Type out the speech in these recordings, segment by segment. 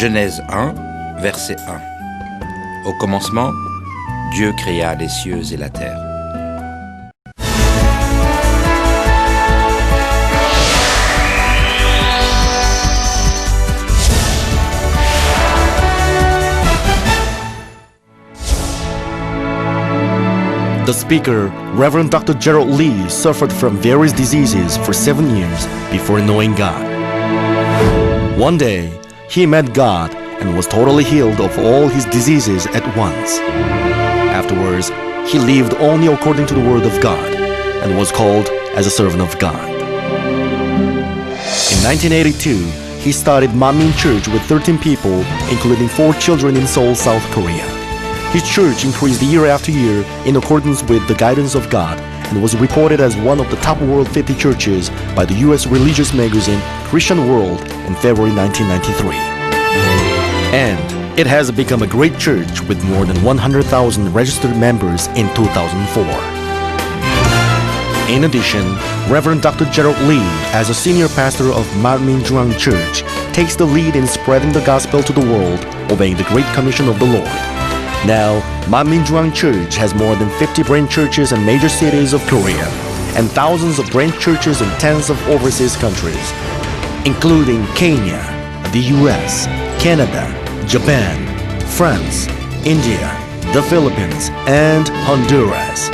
Genèse 1, verset 1. Au commencement, Dieu créa les cieux et la terre. The speaker, Reverend Dr. Gerald Lee, suffered from various diseases for 7 years before knowing God. One day, he met God and was totally healed of all his diseases at once. Afterwards, he lived only according to the Word of God and was called as a servant of God. In 1982, he started Manmin Church with 13 people, including 4 children in Seoul, South Korea. His church increased year after year in accordance with the guidance of God and was reported as one of the top World 50 churches by the U.S. religious magazine Christian World in February 1993. And it has become a great church with more than 100,000 registered members in 2004. In addition, Reverend Dr. Gerald Lee, as a senior pastor of Manmin Jurang Church, takes the lead in spreading the gospel to the world, obeying the Great Commission of the Lord. Now, Manmin Jurang Church has more than 50 branch churches in major cities of Korea and thousands of branch churches in tens of overseas countries, including Kenya, the US, Canada, Japan, France, India, the Philippines, and Honduras.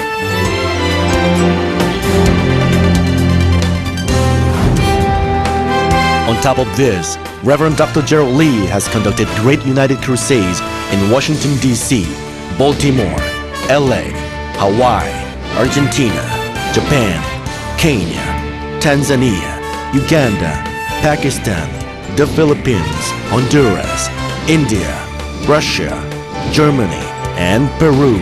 On top of this, Reverend Dr. Gerald Lee has conducted great United Crusades in Washington, D.C., Baltimore, L.A., Hawaii, Argentina, Japan, Kenya, Tanzania, Uganda, Pakistan, the Philippines, Honduras, India, Russia, Germany, and Peru,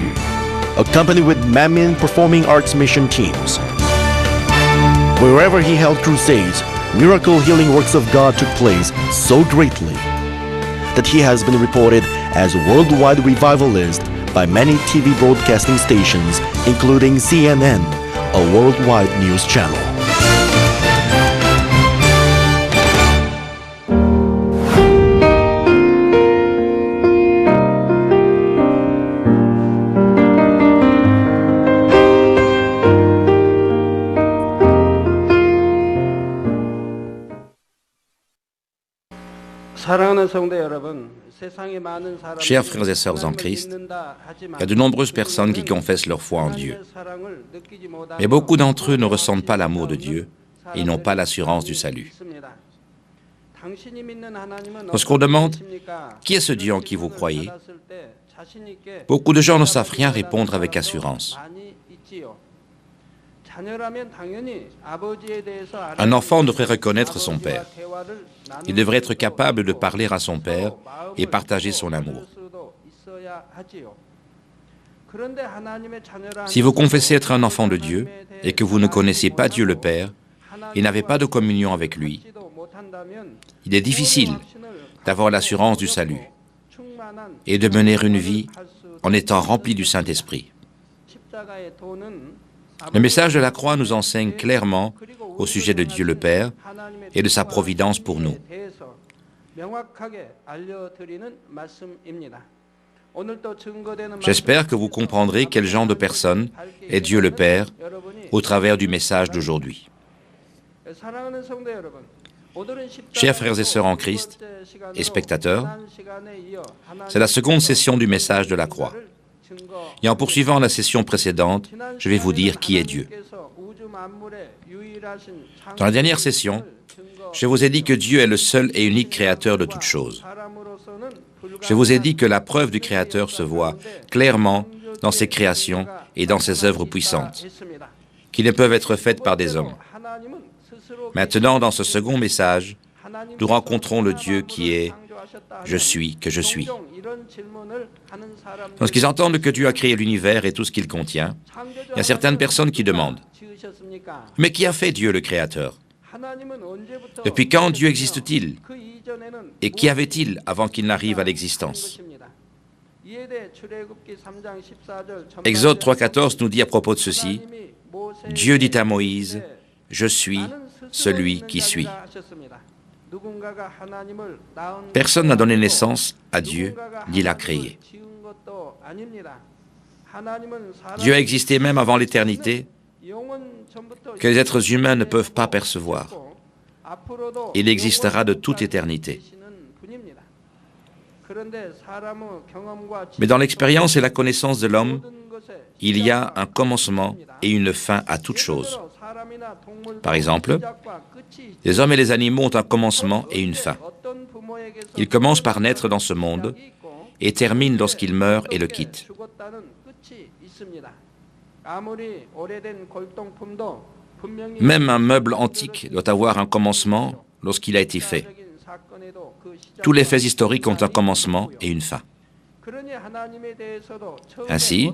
accompanied with Manmin Performing Arts mission teams. Wherever he held crusades, miracle healing works of God took place so greatly that he has been reported as a worldwide revivalist by many TV broadcasting stations, including CNN, a worldwide news channel. Chers frères et sœurs en Christ, il y a de nombreuses personnes qui confessent leur foi en Dieu. Mais beaucoup d'entre eux ne ressentent pas l'amour de Dieu et n'ont pas l'assurance du salut. Lorsqu'on demande « Qui est ce Dieu en qui vous croyez ?», beaucoup de gens ne savent rien répondre avec assurance. Un enfant devrait reconnaître son père. Il devrait être capable de parler à son père et partager son amour. Si vous confessez être un enfant de Dieu et que vous ne connaissez pas Dieu le Père et n'avez pas de communion avec lui, il est difficile d'avoir l'assurance du salut et de mener une vie en étant rempli du Saint-Esprit. Le message de la croix nous enseigne clairement au sujet de Dieu le Père et de sa providence pour nous. J'espère que vous comprendrez quel genre de personne est Dieu le Père au travers du message d'aujourd'hui. Chers frères et sœurs en Christ et spectateurs, c'est la seconde session du message de la croix. Et en poursuivant la session précédente, je vais vous dire qui est Dieu. Dans la dernière session, je vous ai dit que Dieu est le seul et unique créateur de toutes choses. Je vous ai dit que la preuve du Créateur se voit clairement dans ses créations et dans ses œuvres puissantes, qui ne peuvent être faites par des hommes. Maintenant, dans ce second message, nous rencontrons le Dieu qui est « Je suis que je suis ». Lorsqu'ils entendent que Dieu a créé l'univers et tout ce qu'il contient, il y a certaines personnes qui demandent « Mais qui a fait Dieu le Créateur ? Depuis quand Dieu existe-t-il ? Et qu'y avait-il avant qu'il n'arrive à l'existence ?» Exode 3,14 nous dit à propos de ceci « Dieu dit à Moïse, « Je suis celui qui suis ». Personne n'a donné naissance à Dieu, ni l'a créé. Dieu a existé même avant l'éternité, que les êtres humains ne peuvent pas percevoir. Il existera de toute éternité. Mais dans l'expérience et la connaissance de l'homme, il y a un commencement et une fin à toute chose. Par exemple, les hommes et les animaux ont un commencement et une fin. Ils commencent par naître dans ce monde et terminent lorsqu'ils meurent et le quittent. Même un meuble antique doit avoir un commencement lorsqu'il a été fait. Tous les faits historiques ont un commencement et une fin. Ainsi,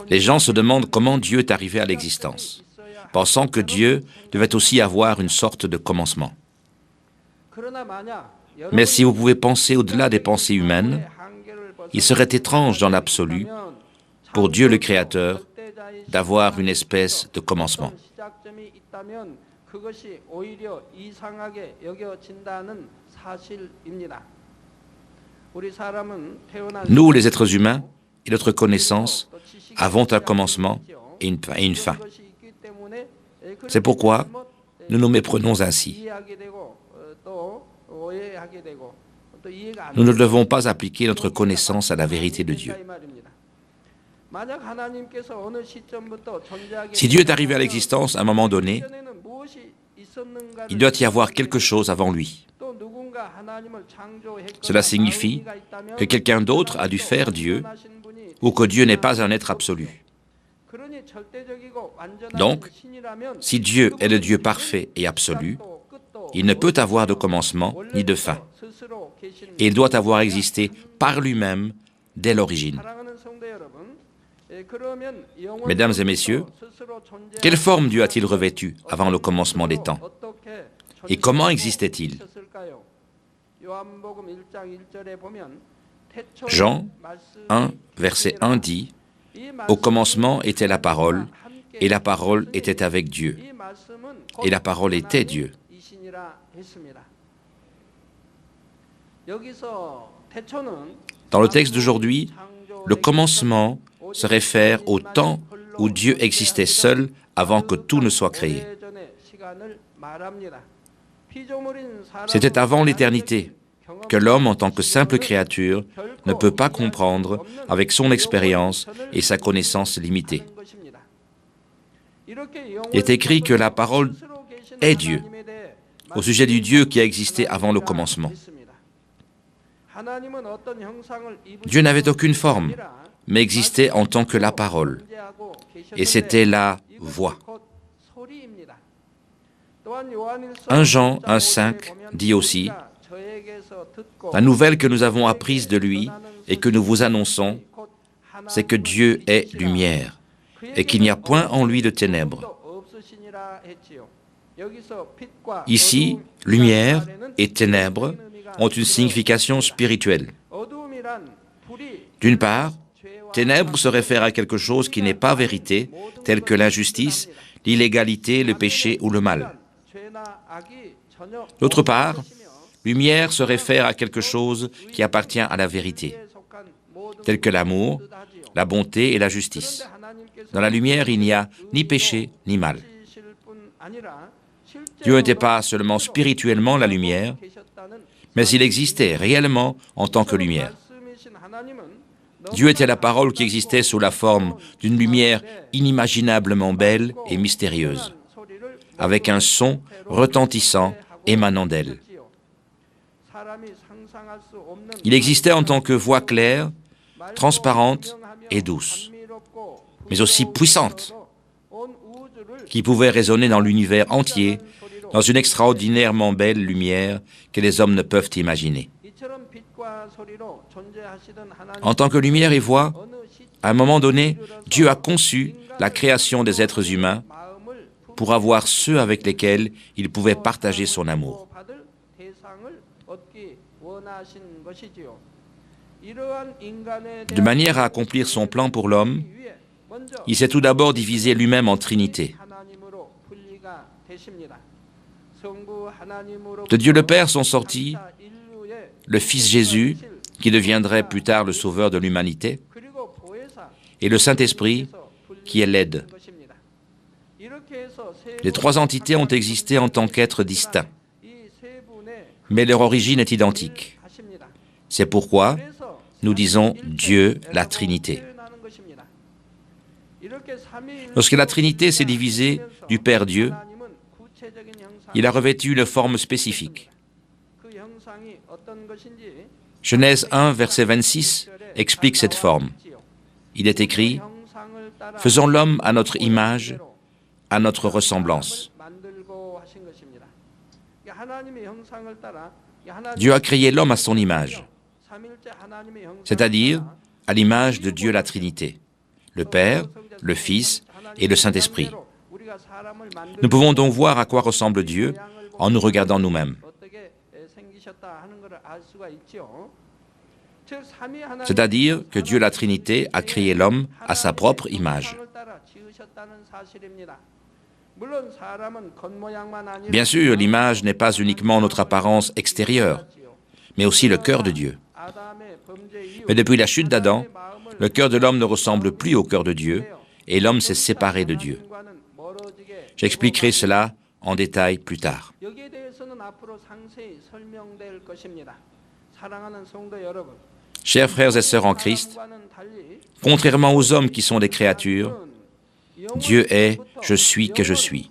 les gens se demandent comment Dieu est arrivé à l'existence, pensant que Dieu devait aussi avoir une sorte de commencement. Mais si vous pouvez penser au-delà des pensées humaines, il serait étrange dans l'absolu, pour Dieu le Créateur, d'avoir une espèce de commencement. Nous, les êtres humains, et notre connaissance, avons un commencement et une fin. C'est pourquoi nous nous méprenons ainsi. Nous ne devons pas appliquer notre connaissance à la vérité de Dieu. Si Dieu est arrivé à l'existence à un moment donné, il doit y avoir quelque chose avant lui. Cela signifie que quelqu'un d'autre a dû faire Dieu ou que Dieu n'est pas un être absolu. Donc, si Dieu est le Dieu parfait et absolu, il ne peut avoir de commencement ni de fin. Et il doit avoir existé par lui-même dès l'origine. Mesdames et messieurs, quelle forme Dieu a-t-il revêtue avant le commencement des temps? Et comment existait-il? Jean 1, verset 1 dit « Au commencement était la parole, et la parole était avec Dieu, et la parole était Dieu. » Dans le texte d'aujourd'hui, le commencement se réfère au temps où Dieu existait seul avant que tout ne soit créé. C'était avant l'éternité que l'homme, en tant que simple créature, ne peut pas comprendre avec son expérience et sa connaissance limitée. Il est écrit que la parole est Dieu, au sujet du Dieu qui a existé avant le commencement. Dieu n'avait aucune forme, mais existait en tant que la parole, et c'était la voix. 1 Jean 1,5 dit aussi « La nouvelle que nous avons apprise de lui et que nous vous annonçons, c'est que Dieu est lumière, et qu'il n'y a point en lui de ténèbres. » Ici, lumière et ténèbres ont une signification spirituelle. D'une part, ténèbres se réfère à quelque chose qui n'est pas vérité, tel que l'injustice, l'illégalité, le péché ou le mal. D'autre part, lumière se réfère à quelque chose qui appartient à la vérité, tel que l'amour, la bonté et la justice. Dans la lumière, il n'y a ni péché ni mal. Dieu n'était pas seulement spirituellement la lumière, mais il existait réellement en tant que lumière. Dieu était la parole qui existait sous la forme d'une lumière inimaginablement belle et mystérieuse, avec un son retentissant émanant d'elle. Il existait en tant que voix claire, transparente et douce, mais aussi puissante, qui pouvait résonner dans l'univers entier, dans une extraordinairement belle lumière que les hommes ne peuvent imaginer. En tant que lumière et voix, à un moment donné, Dieu a conçu la création des êtres humains pour avoir ceux avec lesquels il pouvait partager son amour. De manière à accomplir son plan pour l'homme, il s'est tout d'abord divisé lui-même en Trinité. De Dieu le Père sont sortis le Fils Jésus, qui deviendrait plus tard le Sauveur de l'humanité, et le Saint-Esprit, qui est l'aide. Les trois entités ont existé en tant qu'êtres distincts, mais leur origine est identique. C'est pourquoi nous disons Dieu, la Trinité. Lorsque la Trinité s'est divisée du Père Dieu, il a revêtu une forme spécifique. Genèse 1, verset 26 explique cette forme. Il est écrit « Faisons l'homme à notre image, à notre ressemblance ». Dieu a créé l'homme à son image, c'est-à-dire à l'image de Dieu la Trinité, le Père, le Fils et le Saint-Esprit. Nous pouvons donc voir à quoi ressemble Dieu en nous regardant nous-mêmes. C'est-à-dire que Dieu la Trinité a créé l'homme à sa propre image. Bien sûr, l'image n'est pas uniquement notre apparence extérieure, mais aussi le cœur de Dieu. Mais depuis la chute d'Adam, le cœur de l'homme ne ressemble plus au cœur de Dieu, et l'homme s'est séparé de Dieu. J'expliquerai cela en détail plus tard. Chers frères et sœurs en Christ, contrairement aux hommes qui sont des créatures, Dieu est « Je suis que je suis ».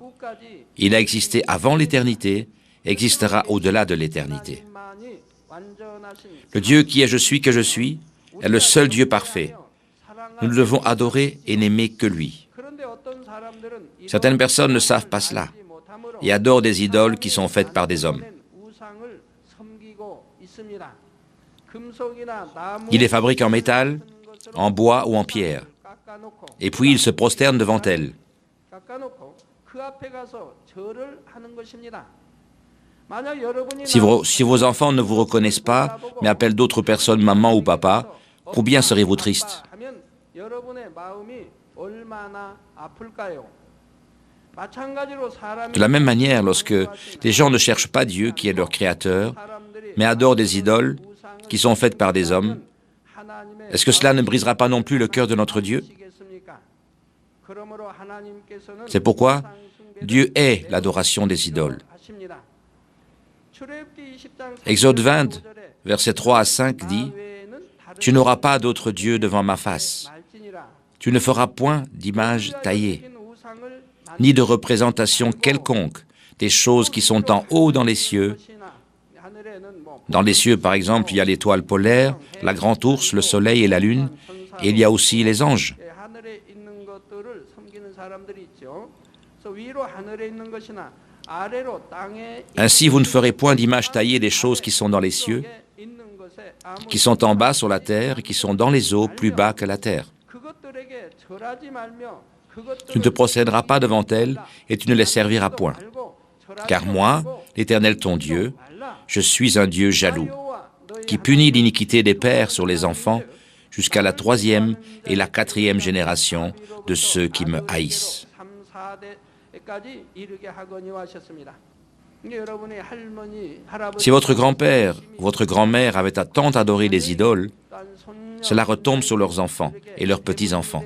Il a existé avant l'éternité, existera au-delà de l'éternité. Le Dieu qui est « Je suis que je suis » est le seul Dieu parfait. Nous ne devons adorer et n'aimer que lui. Certaines personnes ne savent pas cela et adorent des idoles qui sont faites par des hommes. Ils les fabriquent en métal, en bois ou en pierre. Et puis ils se prosternent devant elles. Si vos enfants ne vous reconnaissent pas, mais appellent d'autres personnes maman ou papa, combien serez-vous triste? De la même manière, lorsque les gens ne cherchent pas Dieu qui est leur créateur, mais adorent des idoles qui sont faites par des hommes, est-ce que cela ne brisera pas non plus le cœur de notre Dieu? C'est pourquoi Dieu est l'adoration des idoles. Exode 20, versets 3 à 5 dit « Tu n'auras pas d'autre Dieu devant ma face. Tu ne feras point d'image taillée, ni de représentation quelconque des choses qui sont en haut dans les cieux. » Dans les cieux, par exemple, il y a l'étoile polaire, la grande ours, le soleil et la lune, et il y a aussi les anges. Ainsi, vous ne ferez point d'image taillée des choses qui sont dans les cieux, qui sont en bas sur la terre et qui sont dans les eaux plus bas que la terre. Tu ne te procéderas pas devant elles et tu ne les serviras point. Car moi, l'Éternel ton Dieu, je suis un Dieu jaloux, qui punit l'iniquité des pères sur les enfants jusqu'à la 3e et la 4e génération de ceux qui me haïssent. Si votre grand-père, votre grand-mère avaient tant adoré les idoles, cela retombe sur leurs enfants et leurs petits-enfants.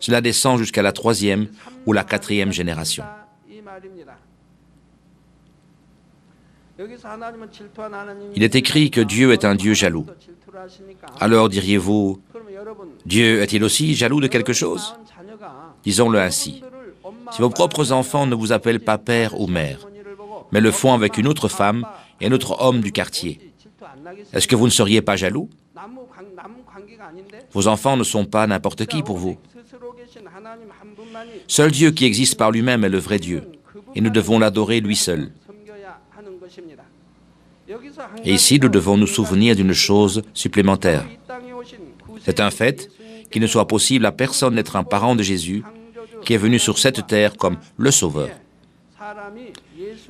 Cela descend jusqu'à la 3e ou la 4e génération. Il est écrit que Dieu est un Dieu jaloux. Alors diriez-vous, Dieu est-il aussi jaloux de quelque chose? Disons-le ainsi. Si vos propres enfants ne vous appellent pas père ou mère, mais le font avec une autre femme et un autre homme du quartier, est-ce que vous ne seriez pas jaloux? Vos enfants ne sont pas n'importe qui pour vous. Seul Dieu qui existe par lui-même est le vrai Dieu, et nous devons l'adorer lui seul. Et ici, nous devons nous souvenir d'une chose supplémentaire. C'est un fait qu'il ne soit possible à personne d'être un parent de Jésus qui est venu sur cette terre comme le Sauveur,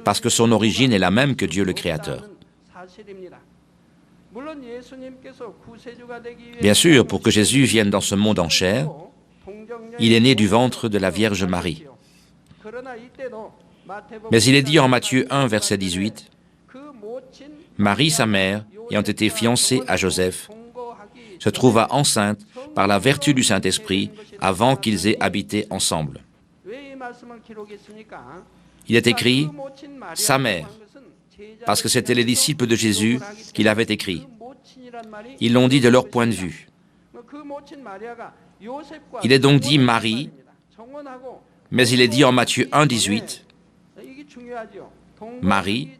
parce que son origine est la même que Dieu le Créateur. Bien sûr, pour que Jésus vienne dans ce monde en chair, il est né du ventre de la Vierge Marie. Mais il est dit en Matthieu 1, verset 18, « Marie, sa mère, ayant été fiancée à Joseph, se trouva enceinte par la vertu du Saint-Esprit avant qu'ils aient habité ensemble. » Il est écrit « sa mère », parce que c'était les disciples de Jésus qui l'avaient écrit. Ils l'ont dit de leur point de vue. Il est donc dit Marie, mais il est dit en Matthieu 1, 18, « Marie,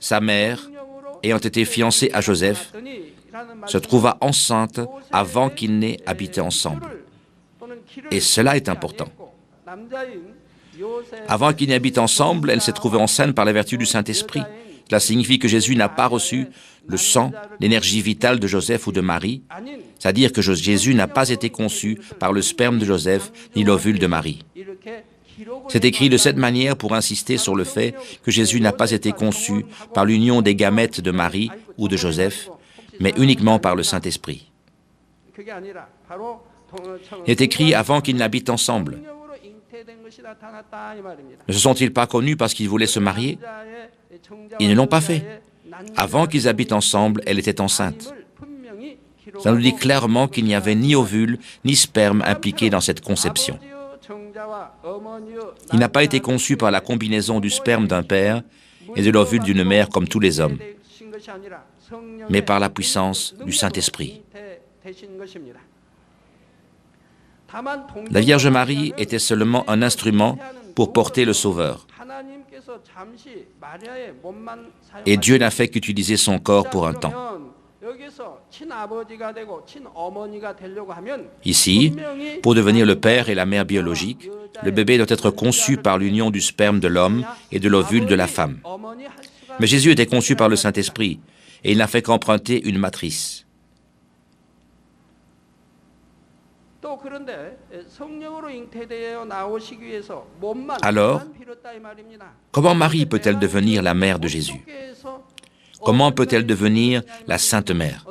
sa mère, ayant été fiancée à Joseph, se trouva enceinte avant qu'ils n'aient habité ensemble. » Et cela est important. Avant qu'ils n'habitent ensemble, elle s'est trouvée enceinte par la vertu du Saint-Esprit. Cela signifie que Jésus n'a pas reçu le sang, l'énergie vitale de Joseph ou de Marie, c'est-à-dire que Jésus n'a pas été conçu par le sperme de Joseph ni l'ovule de Marie. C'est écrit de cette manière pour insister sur le fait que Jésus n'a pas été conçu par l'union des gamètes de Marie ou de Joseph, mais uniquement par le Saint-Esprit. Il est écrit avant qu'ils n'habitent ensemble. Ne se sont-ils pas connus parce qu'ils voulaient se marier? Ils ne l'ont pas fait. Avant qu'ils habitent ensemble, elle était enceinte. Ça nous dit clairement qu'il n'y avait ni ovule ni sperme impliqués dans cette conception. Il n'a pas été conçu par la combinaison du sperme d'un père et de l'ovule d'une mère comme tous les hommes, mais par la puissance du Saint-Esprit. La Vierge Marie était seulement un instrument pour porter le Sauveur. Et Dieu n'a fait qu'utiliser son corps pour un temps. Ici, pour devenir le père et la mère biologique, le bébé doit être conçu par l'union du sperme de l'homme et de l'ovule de la femme. Mais Jésus était conçu par le Saint-Esprit, et il n'a fait qu'emprunter une matrice. Alors, comment Marie peut-elle devenir la mère de Jésus? Comment peut-elle devenir la Sainte Mère?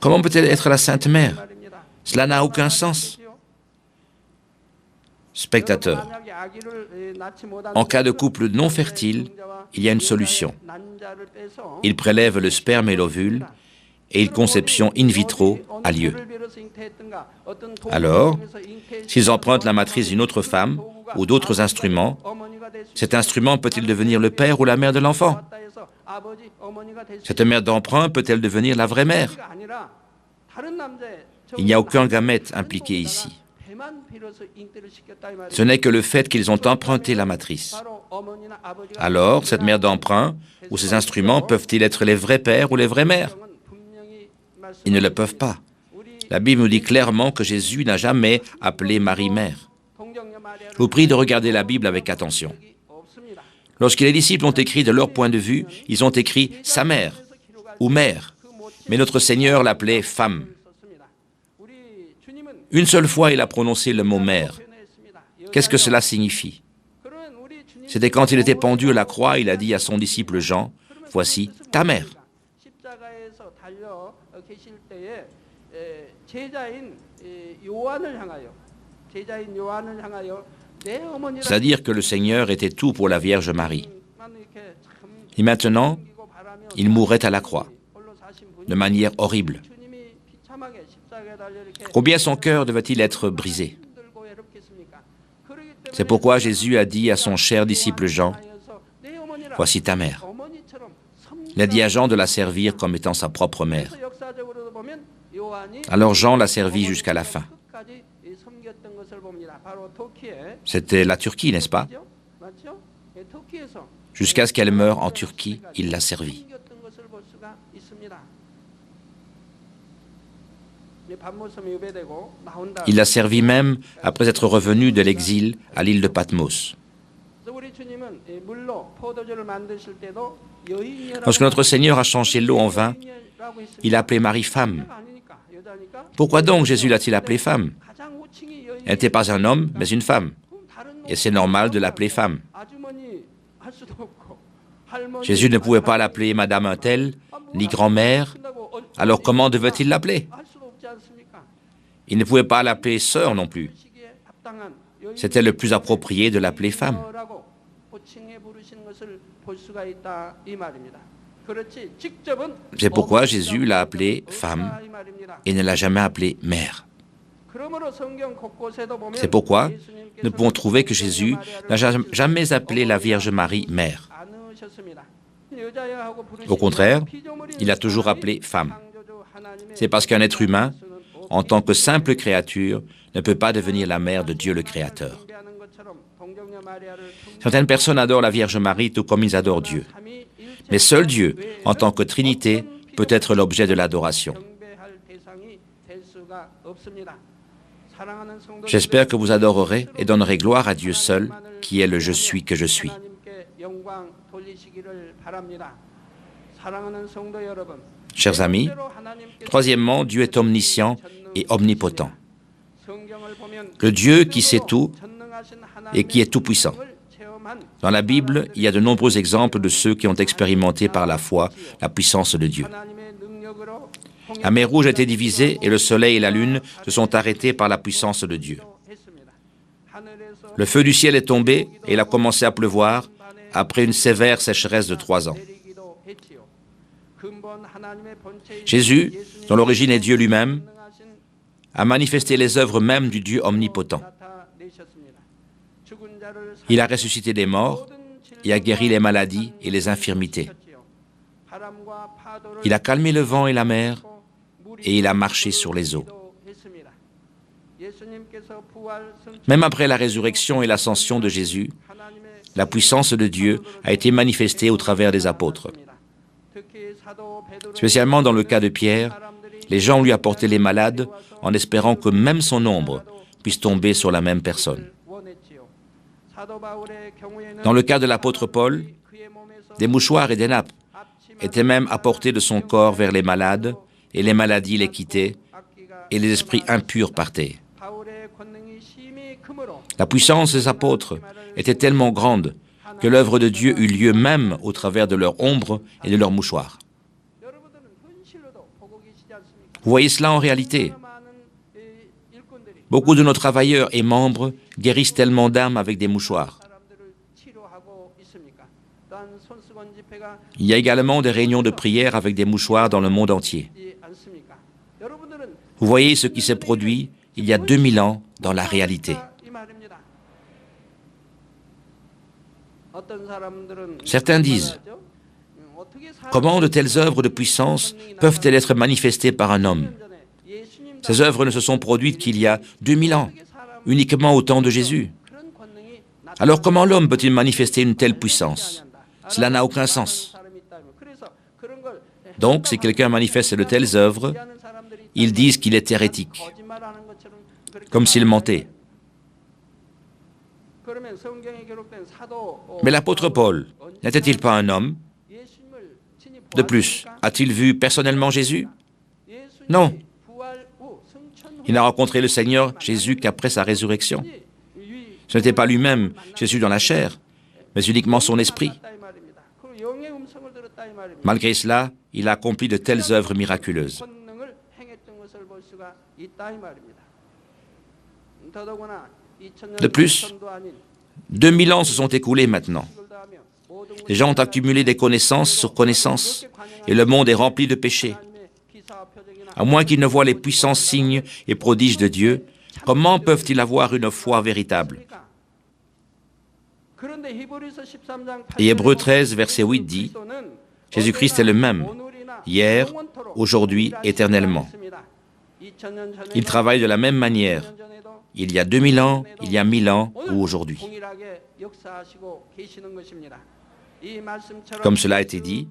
Comment peut-elle être la Sainte Mère? Cela n'a aucun sens. Spectateurs, en cas de couple non fertile, il y a une solution. Il prélève le sperme et l'ovule et une conception in vitro a lieu. Alors, s'ils empruntent la matrice d'une autre femme ou d'autres instruments, cet instrument peut-il devenir le père ou la mère de l'enfant? Cette mère d'emprunt peut-elle devenir la vraie mère? Il n'y a aucun gamète impliqué ici. Ce n'est que le fait qu'ils ont emprunté la matrice. Alors, cette mère d'emprunt ou ces instruments peuvent-ils être les vrais pères ou les vraies mères? Ils ne le peuvent pas. La Bible nous dit clairement que Jésus n'a jamais appelé Marie mère. Je vous prie de regarder la Bible avec attention. Lorsque les disciples ont écrit de leur point de vue, ils ont écrit « sa mère » ou « mère », mais notre Seigneur l'appelait « femme ». Une seule fois, il a prononcé le mot « mère ». Qu'est-ce que cela signifie? C'était quand il était pendu à la croix, il a dit à son disciple Jean, « Voici ta mère ». C'est-à-dire que le Seigneur était tout pour la Vierge Marie. Et maintenant, il mourrait à la croix, de manière horrible. Combien son cœur devait-il être brisé? C'est pourquoi Jésus a dit à son cher disciple Jean, « Voici ta mère ». Il a dit à Jean de la servir comme étant sa propre mère. Alors Jean l'a servie jusqu'à la fin. C'était la Turquie, n'est-ce pas? Jusqu'à ce qu'elle meure en Turquie, il l'a servie. Il l'a servi même après être revenu de l'exil à l'île de Patmos. Lorsque notre Seigneur a changé l'eau en vin, il a appelé Marie femme. Pourquoi donc Jésus l'a-t-il appelée femme? Elle n'était pas un homme, mais une femme. Et c'est normal de l'appeler femme. Jésus ne pouvait pas l'appeler Madame un tel, ni grand-mère, Alors comment devait-il l'appeler? Il ne pouvait pas l'appeler sœur non plus. C'était le plus approprié de l'appeler femme. C'est pourquoi Jésus l'a appelée femme et ne l'a jamais appelée mère. C'est pourquoi nous pouvons trouver que Jésus n'a jamais appelé la Vierge Marie mère. Au contraire, il a toujours appelé femme. C'est parce qu'un être humain, en tant que simple créature, ne peut pas devenir la mère de Dieu le Créateur. Certaines personnes adorent la Vierge Marie tout comme ils adorent Dieu. Mais seul Dieu, en tant que Trinité, peut être l'objet de l'adoration. J'espère que vous adorerez et donnerez gloire à Dieu seul, qui est le Je suis que je suis. Chers amis, troisièmement, Dieu est omniscient et omnipotent. Le Dieu qui sait tout et qui est tout-puissant. Dans la Bible, il y a de nombreux exemples de ceux qui ont expérimenté par la foi la puissance de Dieu. La mer Rouge a été divisée et le soleil et la lune se sont arrêtés par la puissance de Dieu. Le feu du ciel est tombé et il a commencé à pleuvoir après une sévère sécheresse de 3 ans. Jésus, dont l'origine est Dieu lui-même, a manifesté les œuvres mêmes du Dieu omnipotent. Il a ressuscité des morts et a guéri les maladies et les infirmités. Il a calmé le vent et la mer et il a marché sur les eaux. Même après la résurrection et l'ascension de Jésus, la puissance de Dieu a été manifestée au travers des apôtres. Spécialement dans le cas de Pierre, les gens lui apportaient les malades en espérant que même son ombre puisse tomber sur la même personne. Dans le cas de l'apôtre Paul, des mouchoirs et des nappes étaient même apportés de son corps vers les malades, et les maladies les quittaient, et les esprits impurs partaient. La puissance des apôtres était tellement grande que l'œuvre de Dieu eut lieu même au travers de leur ombre et de leurs mouchoirs. Vous voyez cela en réalité. Beaucoup de nos travailleurs et membres guérissent tellement d'âmes avec des mouchoirs. Il y a également des réunions de prière avec des mouchoirs dans le monde entier. Vous voyez ce qui s'est produit il y a 2000 ans dans la réalité. Certains disent, comment de telles œuvres de puissance peuvent-elles être manifestées par un homme? Ces œuvres ne se sont produites qu'il y a 2000 ans, uniquement au temps de Jésus. Alors comment l'homme peut-il manifester une telle puissance? Cela n'a aucun sens. Donc, si quelqu'un manifeste de telles œuvres, ils disent qu'il est hérétique, comme s'il mentait. Mais l'apôtre Paul, n'était-il pas un homme? De plus, a-t-il vu personnellement Jésus? Non. Il n'a rencontré le Seigneur Jésus qu'après sa résurrection. Ce n'était pas lui-même Jésus dans la chair, mais uniquement son esprit. Malgré cela, il a accompli de telles œuvres miraculeuses. De plus, 2000 ans se sont écoulés maintenant. Les gens ont accumulé des connaissances sur connaissances, et le monde est rempli de péchés. À moins qu'ils ne voient les puissants signes et prodiges de Dieu, comment peuvent-ils avoir une foi véritable? Et Hébreux 13, verset 8 dit, « Jésus-Christ est le même, hier, aujourd'hui, éternellement. » Il travaille de la même manière, il y a 2000 ans, il y a 1000 ans ou aujourd'hui. Comme cela a été dit,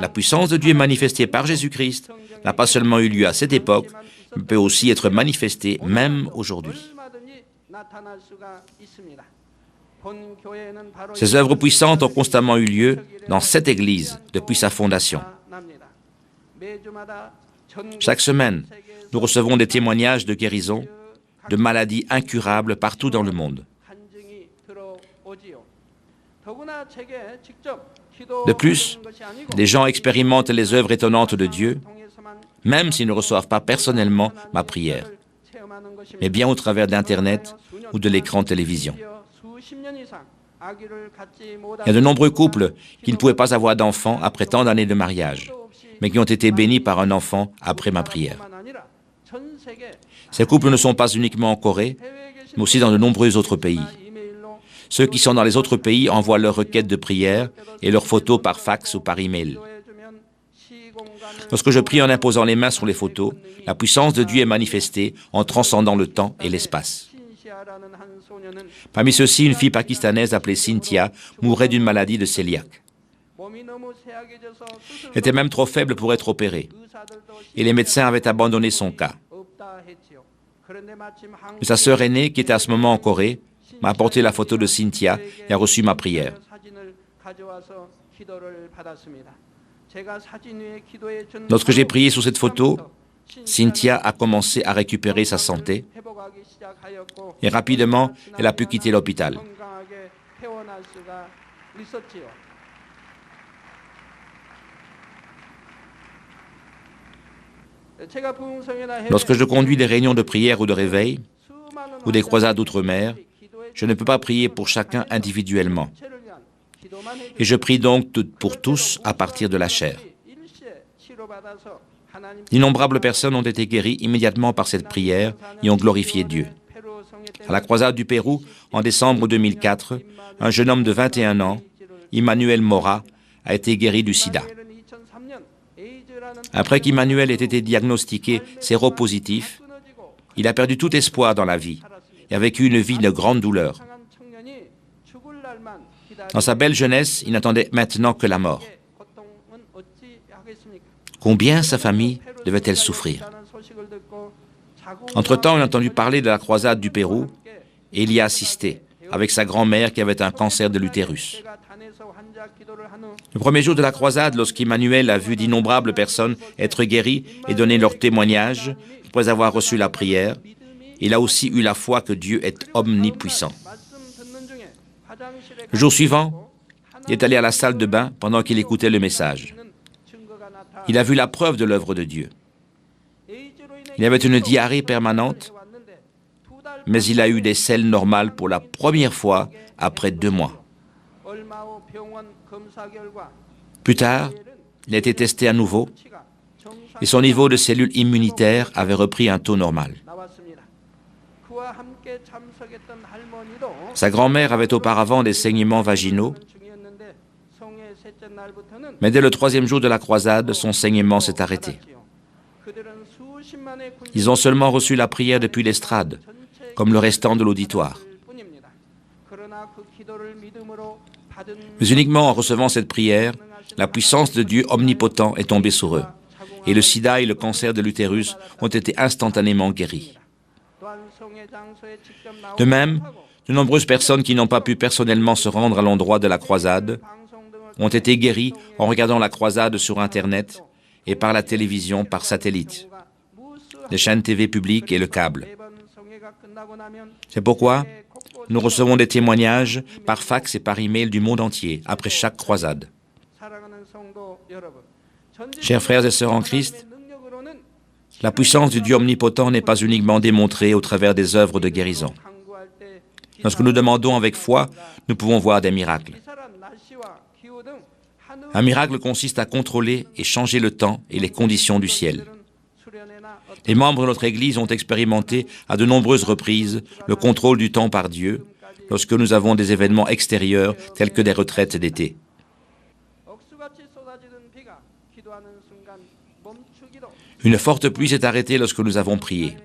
la puissance de Dieu manifestée par Jésus-Christ n'a pas seulement eu lieu à cette époque, mais peut aussi être manifestée même aujourd'hui. Ces œuvres puissantes ont constamment eu lieu dans cette Église depuis sa fondation. Chaque semaine, nous recevons des témoignages de guérison, de maladies incurables partout dans le monde. De plus, les gens expérimentent les œuvres étonnantes de Dieu même s'ils ne reçoivent pas personnellement ma prière, mais bien au travers d'Internet ou de l'écran de télévision. Il y a de nombreux couples qui ne pouvaient pas avoir d'enfants après tant d'années de mariage, mais qui ont été bénis par un enfant après ma prière. Ces couples ne sont pas uniquement en Corée, mais aussi dans de nombreux autres pays. Ceux qui sont dans les autres pays envoient leurs requêtes de prière et leurs photos par fax ou par email. Lorsque je prie en imposant les mains sur les photos, la puissance de Dieu est manifestée en transcendant le temps et l'espace. Parmi ceux-ci, une fille pakistanaise appelée Cynthia mourait d'une maladie de cœliaque. Elle était même trop faible pour être opérée, et les médecins avaient abandonné son cas. Mais sa sœur aînée, qui était à ce moment en Corée, m'a apporté la photo de Cynthia et a reçu ma prière. Lorsque j'ai prié sur cette photo, Cynthia a commencé à récupérer sa santé et rapidement, elle a pu quitter l'hôpital. Lorsque je conduis des réunions de prière ou de réveil, ou des croisades d'outre-mer, je ne peux pas prier pour chacun individuellement. Et je prie donc pour tous à partir de la chair. D'innombrables personnes ont été guéries immédiatement par cette prière et ont glorifié Dieu. À la croisade du Pérou, en décembre 2004, un jeune homme de 21 ans, Emmanuel Mora, a été guéri du sida. Après qu'Emmanuel ait été diagnostiqué séropositif, il a perdu tout espoir dans la vie et a vécu une vie de grande douleur. Dans sa belle jeunesse, il n'attendait maintenant que la mort. Combien sa famille devait-elle souffrir? Entre-temps, il a entendu parler de la croisade du Pérou et il y a assisté, avec sa grand-mère qui avait un cancer de l'utérus. Le premier jour de la croisade, lorsqu'Emmanuel a vu d'innombrables personnes être guéries et donner leur témoignage après avoir reçu la prière, il a aussi eu la foi que Dieu est omnipuissant. Le jour suivant, il est allé à la salle de bain pendant qu'il écoutait le message. Il a vu la preuve de l'œuvre de Dieu. Il avait une diarrhée permanente, mais il a eu des selles normales pour la première fois après 2 mois. Plus tard, il a été testé à nouveau et son niveau de cellules immunitaires avait repris un taux normal. Sa grand-mère avait auparavant des saignements vaginaux, mais dès le 3e jour de la croisade, son saignement s'est arrêté. Ils ont seulement reçu la prière depuis l'estrade, comme le restant de l'auditoire. Mais uniquement en recevant cette prière, la puissance de Dieu omnipotent est tombée sur eux, et le sida et le cancer de l'utérus ont été instantanément guéris. De même, de nombreuses personnes qui n'ont pas pu personnellement se rendre à l'endroit de la croisade ont été guéries en regardant la croisade sur Internet et par la télévision par satellite, les chaînes TV publiques et le câble. C'est pourquoi nous recevons des témoignages par fax et par email du monde entier après chaque croisade. Chers frères et sœurs en Christ, la puissance du Dieu omnipotent n'est pas uniquement démontrée au travers des œuvres de guérison. Lorsque nous demandons avec foi, nous pouvons voir des miracles. Un miracle consiste à contrôler et changer le temps et les conditions du ciel. Les membres de notre Église ont expérimenté à de nombreuses reprises le contrôle du temps par Dieu lorsque nous avons des événements extérieurs tels que des retraites d'été. Une forte pluie s'est arrêtée lorsque nous avons prié.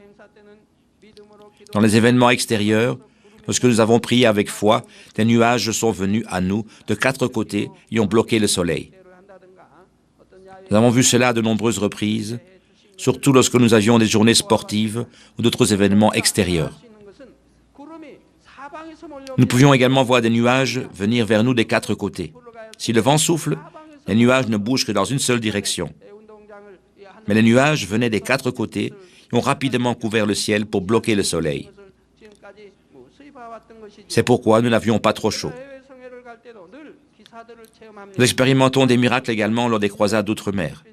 Dans les événements extérieurs, lorsque nous avons prié avec foi, des nuages sont venus à nous de 4 côtés et ont bloqué le soleil. Nous avons vu cela à de nombreuses reprises, surtout lorsque nous avions des journées sportives ou d'autres événements extérieurs. Nous pouvions également voir des nuages venir vers nous des 4 côtés. Si le vent souffle, les nuages ne bougent que dans une seule direction. Mais les nuages venaient des 4 côtés et ont rapidement couvert le ciel pour bloquer le soleil. C'est pourquoi nous n'avions pas trop chaud. Nous expérimentons des miracles également lors des croisades d'outre-mer.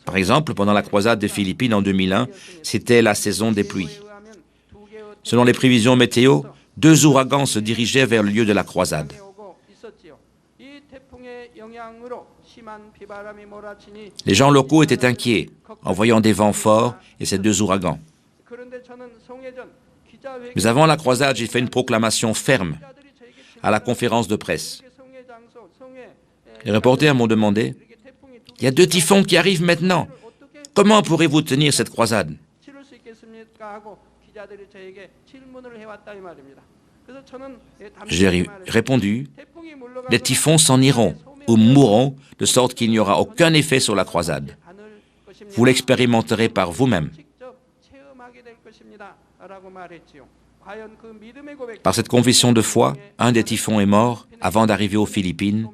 Par exemple, pendant la croisade des Philippines en 2001, c'était la saison des pluies. Selon les prévisions météo, 2 ouragans se dirigeaient vers le lieu de la croisade. Les gens locaux étaient inquiets en voyant des vents forts et ces 2 ouragans. Mais avant la croisade, j'ai fait une proclamation ferme à la conférence de presse. Les reporters m'ont demandé, « Il y a 2 typhons qui arrivent maintenant. Comment pourrez-vous tenir cette croisade ?» J'ai répondu, « Les typhons s'en iront ou mourront de sorte qu'il n'y aura aucun effet sur la croisade. Vous l'expérimenterez par vous-même. » Par cette confession de foi, un des typhons est mort avant d'arriver aux Philippines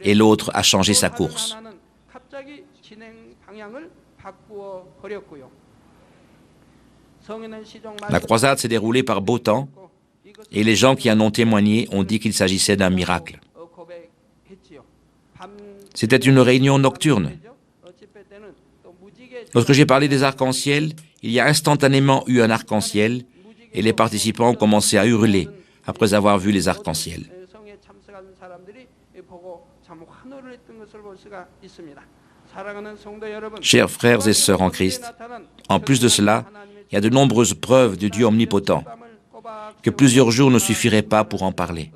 et l'autre a changé sa course. La croisade s'est déroulée par beau temps et les gens qui en ont témoigné ont dit qu'il s'agissait d'un miracle. C'était une réunion nocturne. Lorsque j'ai parlé des arcs-en-ciel, il y a instantanément eu un arc-en-ciel et les participants ont commencé à hurler après avoir vu les arcs-en-ciel. Chers frères et sœurs en Christ, en plus de cela, il y a de nombreuses preuves du Dieu omnipotent, que plusieurs jours ne suffiraient pas pour en parler.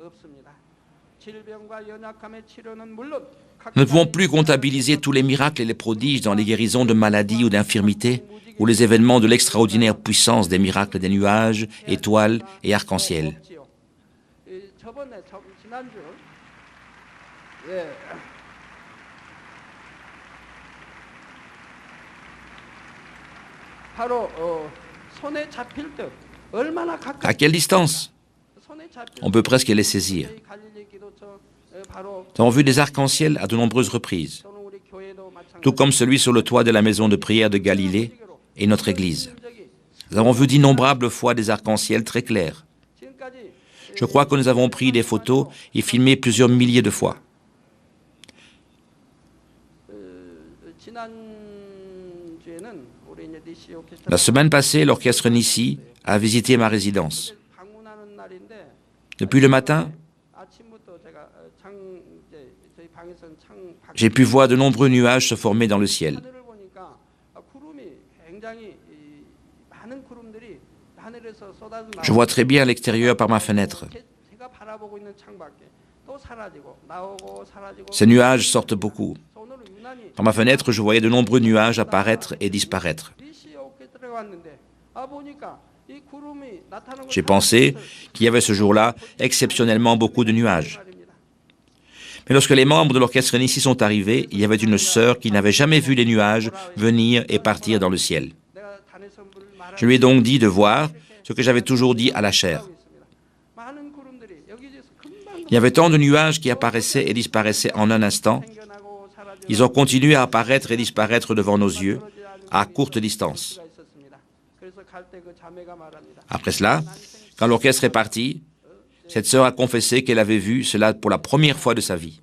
Nous ne pouvons plus comptabiliser tous les miracles et les prodiges dans les guérisons de maladies ou d'infirmités, ou les événements de l'extraordinaire puissance des miracles des nuages, étoiles et arcs-en-ciel. À quelle distance? On peut presque les saisir. Nous avons vu des arcs-en-ciel à de nombreuses reprises, tout comme celui sur le toit de la maison de prière de Galilée et notre église. Nous avons vu d'innombrables fois des arcs-en-ciel très clairs. Je crois que nous avons pris des photos et filmé plusieurs milliers de fois. La semaine passée, l'orchestre Nissi a visité ma résidence. Depuis le matin, j'ai pu voir de nombreux nuages se former dans le ciel. Je vois très bien à l'extérieur par ma fenêtre. Ces nuages sortent beaucoup. Par ma fenêtre, je voyais de nombreux nuages apparaître et disparaître. J'ai pensé qu'il y avait ce jour-là exceptionnellement beaucoup de nuages. Mais lorsque les membres de l'orchestre Nissi sont arrivés, il y avait une sœur qui n'avait jamais vu les nuages venir et partir dans le ciel. Je lui ai donc dit de voir ce que j'avais toujours dit à la chaire. Il y avait tant de nuages qui apparaissaient et disparaissaient en un instant. Ils ont continué à apparaître et disparaître devant nos yeux, à courte distance. Après cela, quand l'orchestre est parti, cette sœur a confessé qu'elle avait vu cela pour la première fois de sa vie.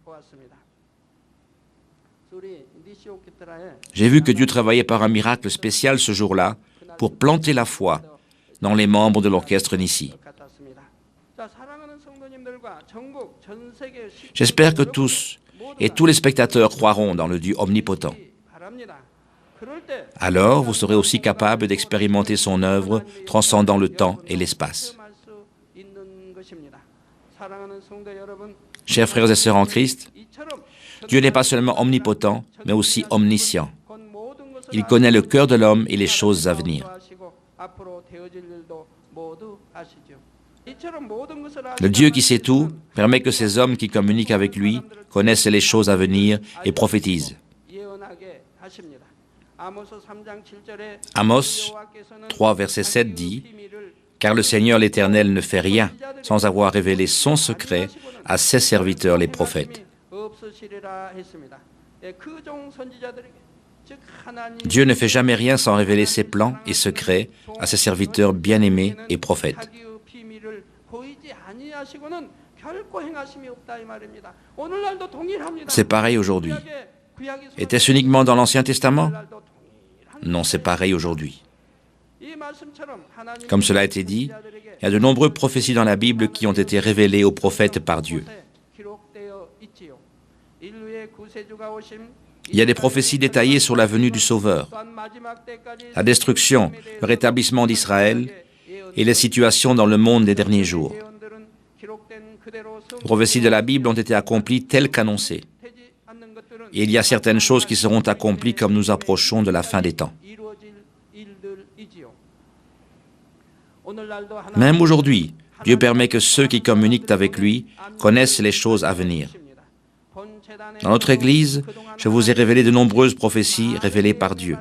J'ai vu que Dieu travaillait par un miracle spécial ce jour-là pour planter la foi dans les membres de l'orchestre Nissi. J'espère que tous et tous les spectateurs croiront dans le Dieu omnipotent. Alors, vous serez aussi capable d'expérimenter son œuvre transcendant le temps et l'espace. Chers frères et sœurs en Christ, Dieu n'est pas seulement omnipotent, mais aussi omniscient. Il connaît le cœur de l'homme et les choses à venir. Le Dieu qui sait tout permet que ces hommes qui communiquent avec lui connaissent les choses à venir et prophétisent. Amos 3, verset 7 dit « Car le Seigneur l'Éternel ne fait rien sans avoir révélé son secret à ses serviteurs les prophètes. » Dieu ne fait jamais rien sans révéler ses plans et secrets à ses serviteurs bien-aimés et prophètes. C'est pareil aujourd'hui. Était-ce uniquement dans l'Ancien Testament? Non, c'est pareil aujourd'hui. Comme cela a été dit, il y a de nombreuses prophéties dans la Bible qui ont été révélées aux prophètes par Dieu. Il y a des prophéties détaillées sur la venue du Sauveur, la destruction, le rétablissement d'Israël et les situations dans le monde des derniers jours. Les prophéties de la Bible ont été accomplies telles qu'annoncées. Et il y a certaines choses qui seront accomplies comme nous approchons de la fin des temps. Même aujourd'hui, Dieu permet que ceux qui communiquent avec lui connaissent les choses à venir. Dans notre Église, je vous ai révélé de nombreuses prophéties révélées par Dieu.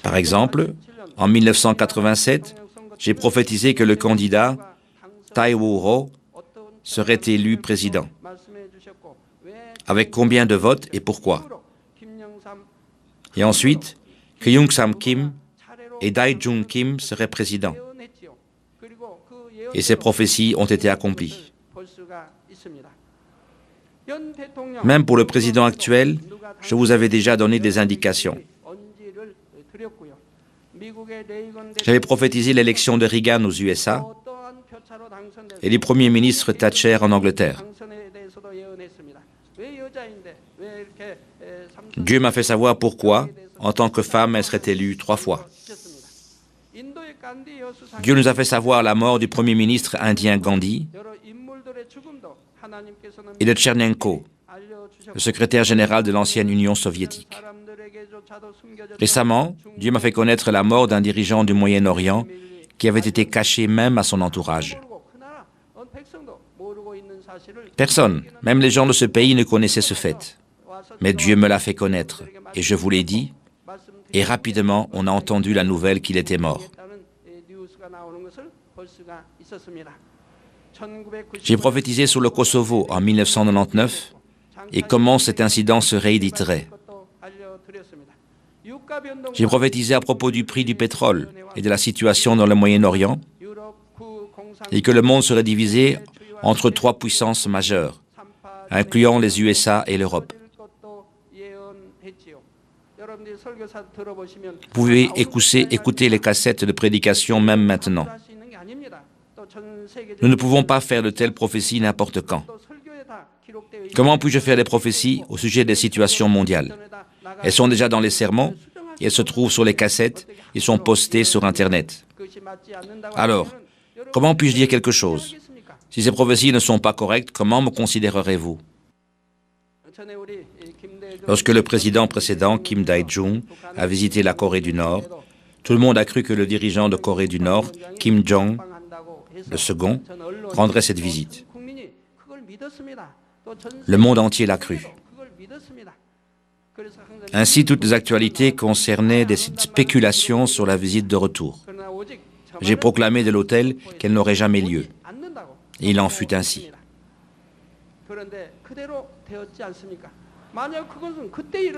Par exemple, en 1987, j'ai prophétisé que le candidat Tai Woo-ho serait élu président. Avec combien de votes et pourquoi? Et ensuite, que Young-sam Kim et Dae-jung Kim seraient présidents. Et ces prophéties ont été accomplies. Même pour le président actuel, je vous avais déjà donné des indications. J'avais prophétisé l'élection de Reagan aux USA et du Premier ministre Thatcher en Angleterre. Dieu m'a fait savoir pourquoi, en tant que femme, elle serait élue 3 fois. Dieu nous a fait savoir la mort du Premier ministre indien Gandhi et de Tchernenko, le secrétaire général de l'ancienne Union soviétique. Récemment, Dieu m'a fait connaître la mort d'un dirigeant du Moyen-Orient qui avait été caché même à son entourage. Personne, même les gens de ce pays, ne connaissaient ce fait. Mais Dieu me l'a fait connaître, et je vous l'ai dit, et rapidement, on a entendu la nouvelle qu'il était mort. J'ai prophétisé sur le Kosovo en 1999 et comment cet incident se rééditerait. J'ai prophétisé à propos du prix du pétrole et de la situation dans le Moyen-Orient et que le monde serait divisé entre 3 puissances majeures, incluant les USA et l'Europe. Vous pouvez écouter les cassettes de prédication même maintenant. Nous ne pouvons pas faire de telles prophéties n'importe quand. Comment puis-je faire des prophéties au sujet des situations mondiales? Elles sont déjà dans les sermons, et elles se trouvent sur les cassettes et sont postées sur Internet. Alors, comment puis-je dire quelque chose? Si ces prophéties ne sont pas correctes, comment me considérerez-vous? Lorsque le président précédent, Kim Dae-jung, a visité la Corée du Nord, tout le monde a cru que le dirigeant de Corée du Nord, Kim Jong, le second, rendrait cette visite. Le monde entier l'a cru. Ainsi, toutes les actualités concernaient des spéculations sur la visite de retour. J'ai proclamé de l'autel qu'elle n'aurait jamais lieu. Et il en fut ainsi.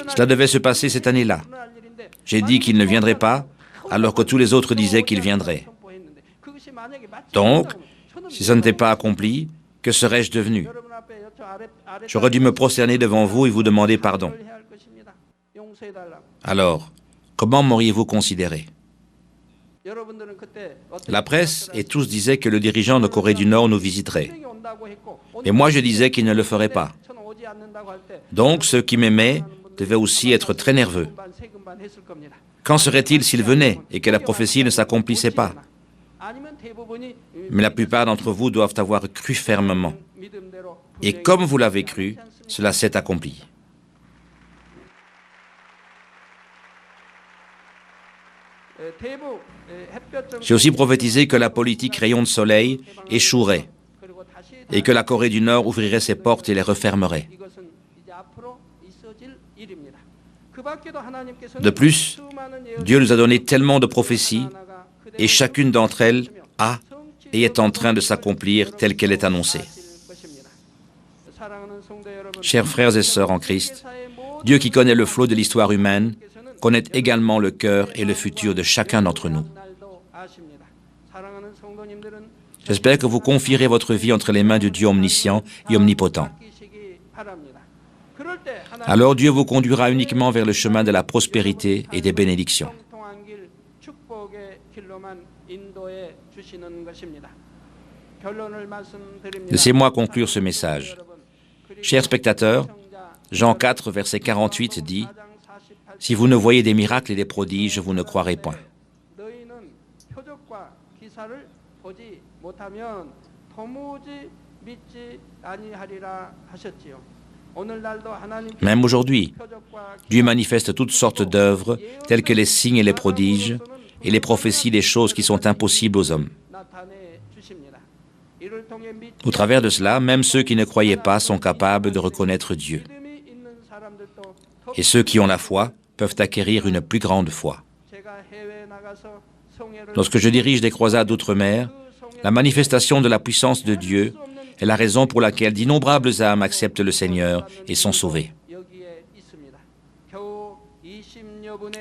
Cela devait se passer cette année-là. J'ai dit qu'il ne viendrait pas, alors que tous les autres disaient qu'il viendrait. Donc, si ça n'était pas accompli, que serais-je devenu? J'aurais dû me prosterner devant vous et vous demander pardon. Alors, comment m'auriez-vous considéré? La presse et tous disaient que le dirigeant de Corée du Nord nous visiterait. Et moi, je disais qu'il ne le ferait pas. Donc, ceux qui m'aimaient devaient aussi être très nerveux. Qu'en serait-il s'il venait et que la prophétie ne s'accomplissait pas? Mais la plupart d'entre vous doivent avoir cru fermement. Et comme vous l'avez cru, cela s'est accompli. J'ai aussi prophétisé que la politique rayon de soleil échouerait et que la Corée du Nord ouvrirait ses portes et les refermerait. De plus, Dieu nous a donné tellement de prophéties et chacune d'entre elles a et est en train de s'accomplir telle qu'elle est annoncée. Chers frères et sœurs en Christ, Dieu qui connaît le flot de l'histoire humaine connaît également le cœur et le futur de chacun d'entre nous. J'espère que vous confierez votre vie entre les mains du Dieu omniscient et omnipotent. Alors Dieu vous conduira uniquement vers le chemin de la prospérité et des bénédictions. Laissez-moi conclure ce message. Chers spectateurs, Jean 4, verset 48 dit « Si vous ne voyez des miracles et des prodiges, vous ne croirez point. » Même aujourd'hui, Dieu manifeste toutes sortes d'œuvres, telles que les signes et les prodiges, et les prophéties des choses qui sont impossibles aux hommes. Au travers de cela, même ceux qui ne croyaient pas sont capables de reconnaître Dieu. Et ceux qui ont la foi peuvent acquérir une plus grande foi. Lorsque je dirige des croisades d'outre-mer, la manifestation de la puissance de Dieu est la raison pour laquelle d'innombrables âmes acceptent le Seigneur et sont sauvées.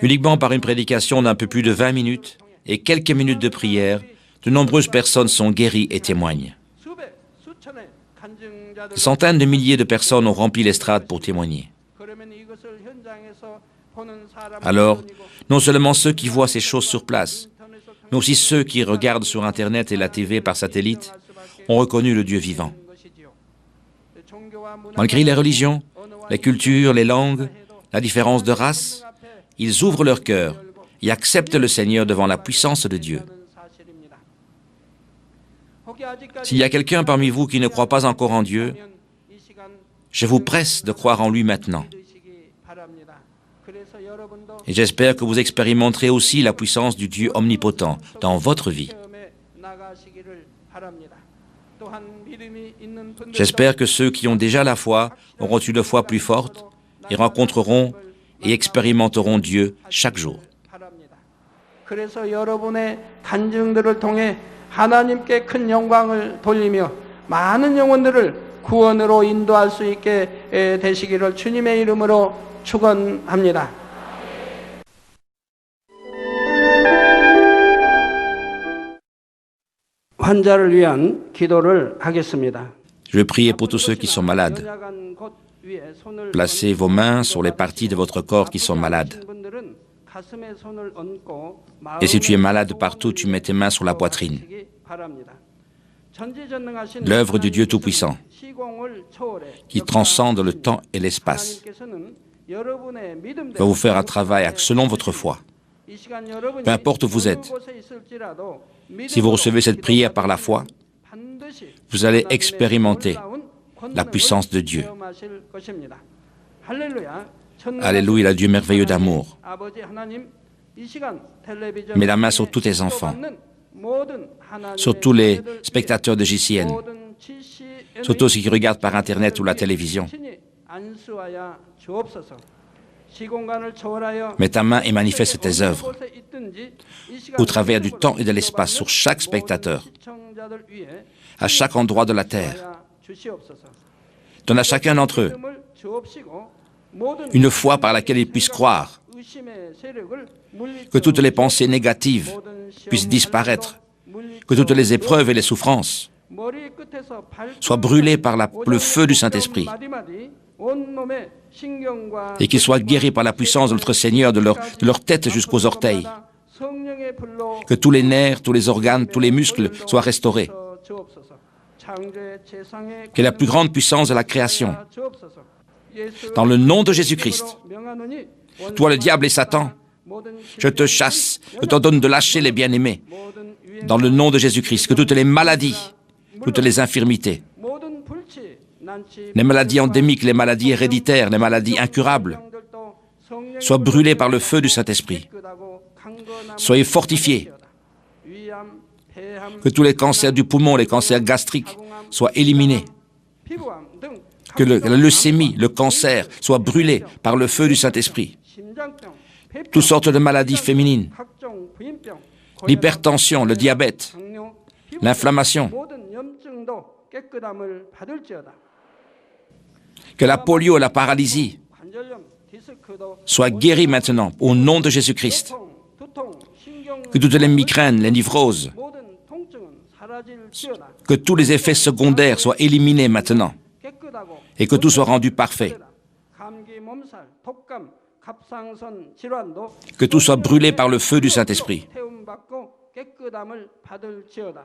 Uniquement par une prédication d'un peu plus de 20 minutes et quelques minutes de prière, de nombreuses personnes sont guéries et témoignent. Des centaines de milliers de personnes ont rempli l'estrade pour témoigner. Alors, non seulement ceux qui voient ces choses sur place, mais aussi ceux qui regardent sur Internet et la TV par satellite, ont reconnu le Dieu vivant. Malgré les religions, les cultures, les langues, la différence de race, ils ouvrent leur cœur et acceptent le Seigneur devant la puissance de Dieu. S'il y a quelqu'un parmi vous qui ne croit pas encore en Dieu, je vous presse de croire en lui maintenant. Et j'espère que vous expérimenterez aussi la puissance du Dieu omnipotent dans votre vie. J'espère que ceux qui ont déjà la foi auront une foi plus forte et rencontreront et expérimenteront Dieu chaque jour. 그래서 여러분의 간증들을 통해 하나님께 큰 영광을 돌리며 많은 영혼들을 구원으로 인도할 수 있게 되시기를 주님의 이름으로 축원합니다. 환자를 위한 기도를 하겠습니다. Je vais prier pour tous ceux qui sont malades. Placez vos mains sur les parties de votre corps qui sont malades. Et si tu es malade partout, tu mets tes mains sur la poitrine. L'œuvre du Dieu Tout-Puissant, qui transcende le temps et l'espace, va vous faire un travail selon votre foi. Peu importe où vous êtes, si vous recevez cette prière par la foi, vous allez expérimenter la puissance de Dieu. Alléluia, le Dieu merveilleux d'amour. Mets la main sur tous tes enfants, sur tous les spectateurs de JCN, sur tous ceux qui regardent par Internet ou la télévision. Mets ta main et manifeste tes œuvres au travers du temps et de l'espace sur chaque spectateur, à chaque endroit de la terre. Donne à chacun d'entre eux une foi par laquelle ils puissent croire, que toutes les pensées négatives puissent disparaître, que toutes les épreuves et les souffrances soient brûlées par le feu du Saint-Esprit et qu'ils soient guéris par la puissance de notre Seigneur de leur tête jusqu'aux orteils, que tous les nerfs, tous les organes, tous les muscles soient restaurés, que la plus grande puissance de la création, dans le nom de Jésus-Christ, toi le diable et Satan, je te chasse, je t'ordonne de lâcher les bien-aimés, dans le nom de Jésus-Christ, que toutes les maladies, toutes les infirmités, les maladies endémiques, les maladies héréditaires, les maladies incurables, soient brûlées par le feu du Saint-Esprit. Soyez fortifiés. Que tous les cancers du poumon, les cancers gastriques soient éliminés. Que la leucémie, le cancer, soient brûlés par le feu du Saint-Esprit. Toutes sortes de maladies féminines, l'hypertension, le diabète, l'inflammation, que la polio et la paralysie soient guéris maintenant au nom de Jésus-Christ. Que toutes les migraines, les névroses 사라질지어다. Que tous les effets secondaires soient éliminés maintenant 깨끗하고 et que tout soit rendu parfait. 감기, 몸살, 독감, 갑상선 질환도 Que tout soit brûlé par le feu du Saint-Esprit. 태움받고 깨끗함을 받을지어다.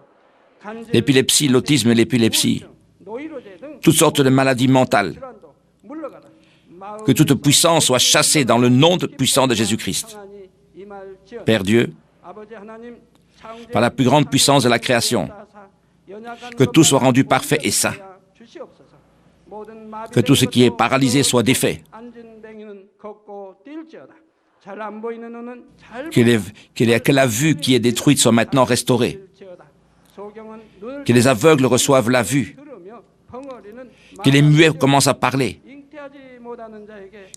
간질, L'épilepsie, l'autisme et l'épilepsie, 노이로제 등 toutes sortes de maladies mentales. 질환도 물러가라. 마음 Que toute puissance soit chassée dans le nom puissant de Jésus-Christ. 평안이 임할지어다. Père Dieu, 아버지 하나님, 창조 par la plus grande puissance de la création, que tout soit rendu parfait et saint. Que tout ce qui est paralysé soit défait. Que la vue qui est détruite soit maintenant restaurée. Que les aveugles reçoivent la vue. Que les muets commencent à parler.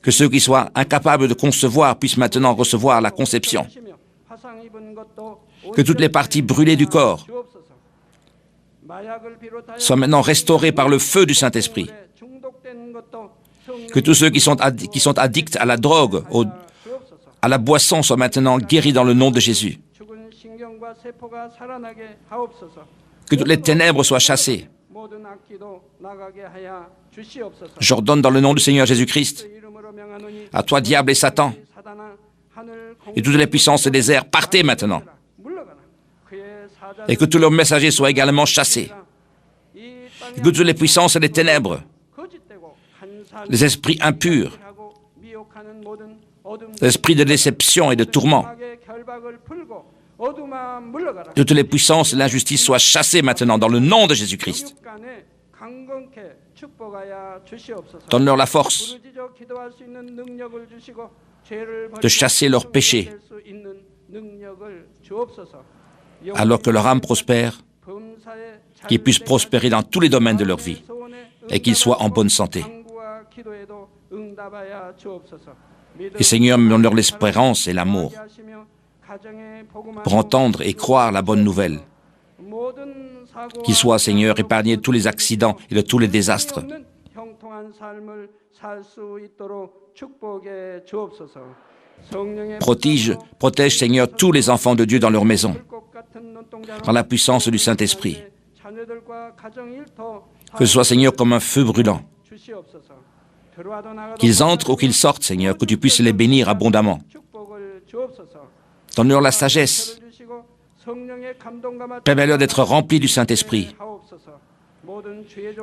Que ceux qui soient incapables de concevoir puissent maintenant recevoir la conception. Que toutes les parties brûlées du corps soient maintenant restaurées par le feu du Saint-Esprit. Que tous ceux qui sont addicts à la drogue, à la boisson soient maintenant guéris dans le nom de Jésus. Que toutes les ténèbres soient chassées. J'ordonne dans le nom du Seigneur Jésus-Christ, à toi diable et Satan, et toutes les puissances des airs, partez maintenant. Et que tous leurs messagers soient également chassés. Et que toutes les puissances des ténèbres, les esprits impurs, les esprits de déception et de tourment, toutes les puissances de l'injustice soient chassées maintenant dans le nom de Jésus-Christ. Donne-leur la force de chasser leurs péchés, alors que leur âme prospère, qu'ils puissent prospérer dans tous les domaines de leur vie et qu'ils soient en bonne santé. Et Seigneur, donne-leur l'espérance et l'amour pour entendre et croire la bonne nouvelle. Qu'ils soient, Seigneur, épargnés de tous les accidents et de tous les désastres. Protège, Seigneur, tous les enfants de Dieu dans leur maison, par la puissance du Saint-Esprit. Que ce soit, Seigneur, comme un feu brûlant. Qu'ils entrent ou qu'ils sortent, Seigneur, que tu puisses les bénir abondamment. Donne-leur la sagesse. Permets-leur d'être remplis du Saint-Esprit.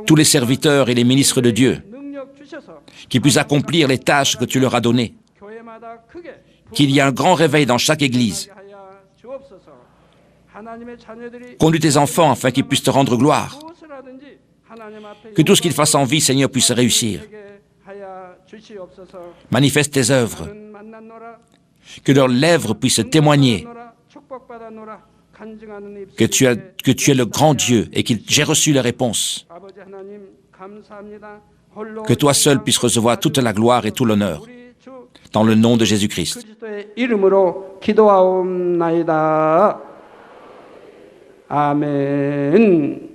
Tous les serviteurs et les ministres de Dieu, qui puissent accomplir les tâches que tu leur as données. Qu'il y ait un grand réveil dans chaque église. Conduis tes enfants afin qu'ils puissent te rendre gloire. Que tout ce qu'ils fassent en vie, Seigneur, puisse réussir. Manifeste tes œuvres. Que leurs lèvres puissent témoigner que tu es le grand Dieu et que j'ai reçu les réponses. Que toi seul puisses recevoir toute la gloire et tout l'honneur. Dans le nom de Jésus-Christ. 이름으로 기도하옵나이다. 아멘.